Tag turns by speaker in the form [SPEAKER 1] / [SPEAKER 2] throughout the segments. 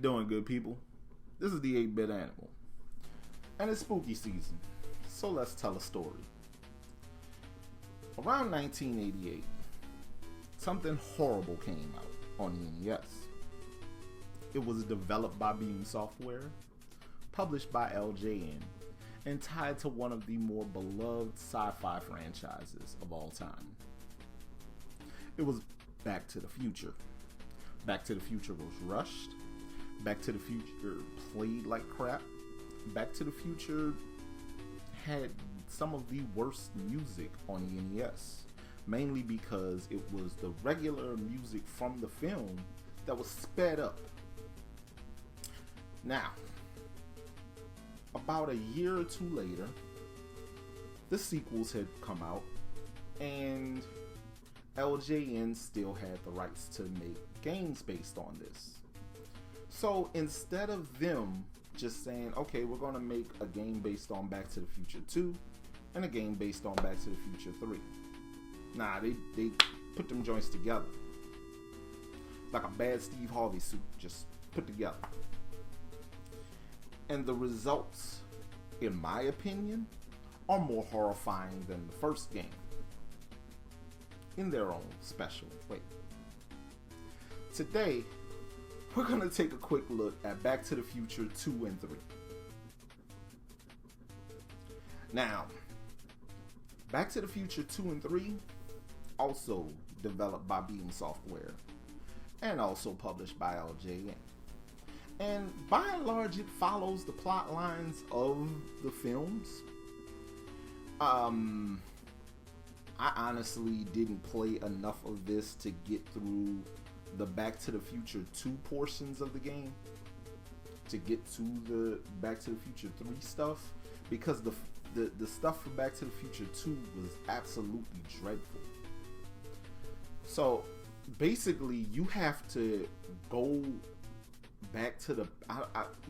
[SPEAKER 1] doing, good people? This is the 8-Bit Animal, and it's spooky season, so let's tell a story. Around 1988, something horrible came out on the NES. It was developed by Beam Software, published by LJN, and tied to one of the more beloved sci-fi franchises of all time. It was Back to the Future. Back to the Future was rushed. Back to the Future played like crap. Back to the Future had some of the worst music on the NES, mainly because it was the regular music from the film that was sped up. Now, about a year or two later, the sequels had come out, and LJN still had the rights to make games based on this. So instead of them just saying, okay, we're going to make a game based on Back to the Future 2 and a game based on Back to the Future 3. Nah, they put them joints together. Like a bad Steve Harvey suit, just put together. And the results, in my opinion, are more horrifying than the first game, in their own special way. Today, we're going to take a quick look at Back to the Future 2 and 3. Now, Back to the Future 2 and 3, also developed by Beam Software, and also published by LJN. And by and large, it follows the plot lines of the films. I honestly didn't play enough of this to get through the Back to the Future 2 portions of the game, to get to the Back to the Future 3 stuff, because the stuff for Back to the Future 2 was absolutely dreadful. So basically, you have to go back to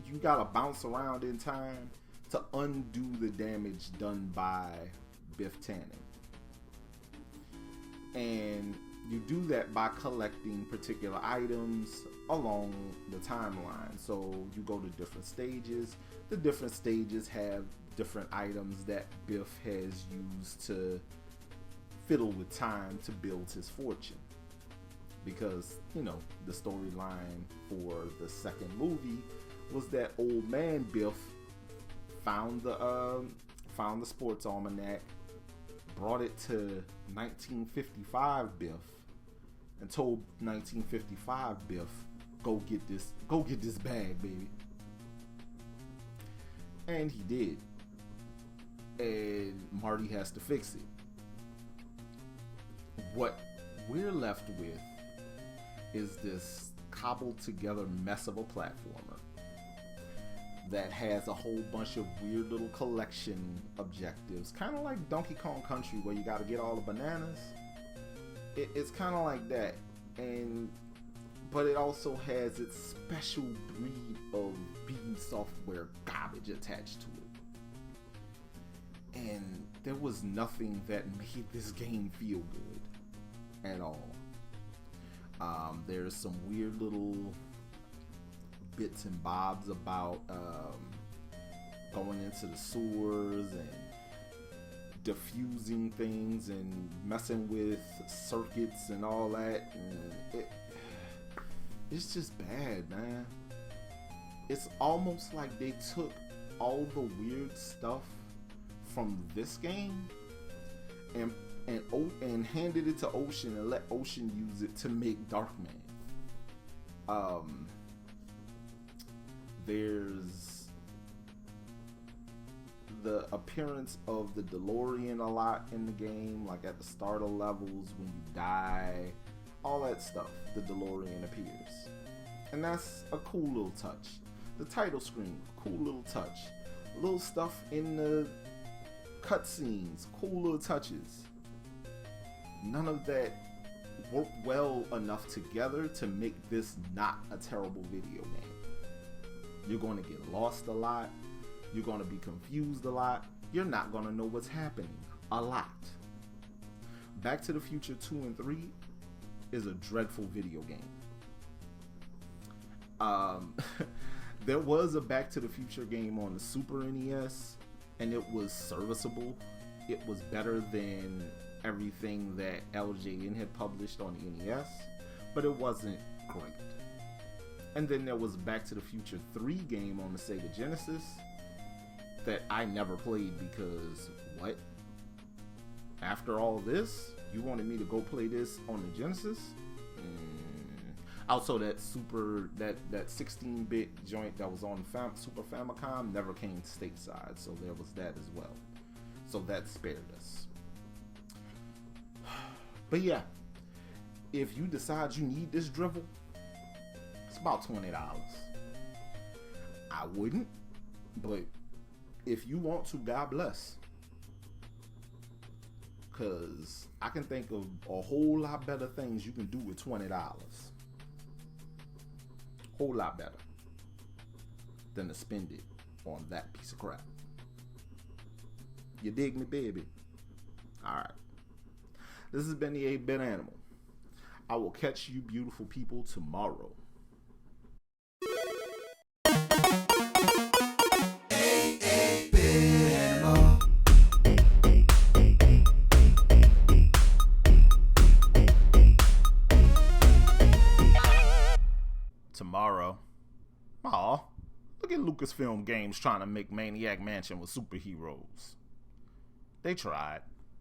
[SPEAKER 1] you gotta bounce around in time to undo the damage done by Biff Tannen. And you do that by collecting particular items along the timeline. So you go to different stages. The different stages have different items that Biff has used to fiddle with time to build his fortune. Because, you know, the storyline for the second movie was that old man Biff found the sports almanac, brought it to 1955 Biff, and told 1955 Biff, go get this bag, baby. And he did. And Marty has to fix it. What we're left with is this cobbled together mess of a platformer that has a whole bunch of weird little collection objectives, kind of like Donkey Kong Country, where you got to get all the bananas. It's kind of like that, but it also has its special breed of Beam Software garbage attached to it, and there was nothing that made this game feel good at all. There's some weird little bits and bobs about going into the sewers and diffusing things and messing with circuits and all that. And it's just bad, man. It's almost like they took all the weird stuff from this game and handed it to Ocean and let Ocean use it to make Darkman. There's the appearance of the DeLorean a lot in the game, like at the start of levels when you die, all that stuff. The DeLorean appears, and that's a cool little touch. The title screen, cool little touch. Little stuff in the cutscenes, cool little touches. None of that worked well enough together to make this not a terrible video game. You're going to get lost a lot. You're going to be confused a lot. You're not going to know what's happening a lot. Back to the Future 2 and 3 is a dreadful video game. Um, there was a Back to the Future game on the Super NES, and it was serviceable. It was better than everything that LJN had published on the NES, but it wasn't great. And then there was Back to the Future 3 game on the Sega Genesis that I never played because, what? After all this, you wanted me to go play this on the Genesis? Also, that 16-bit joint that was on Super Famicom never came stateside, so there was that as well. So that spared us. But yeah, if you decide you need this drivel, it's about $20. I wouldn't, but if you want to, God bless. Because I can think of a whole lot better things you can do with $20. Whole lot better than to spend it on that piece of crap. You dig me, baby? Alright. This has been the 8-Bit Animal. I will catch you beautiful people tomorrow. Tomorrow. Aw, look at Lucasfilm Games trying to make Maniac Mansion with superheroes. They tried.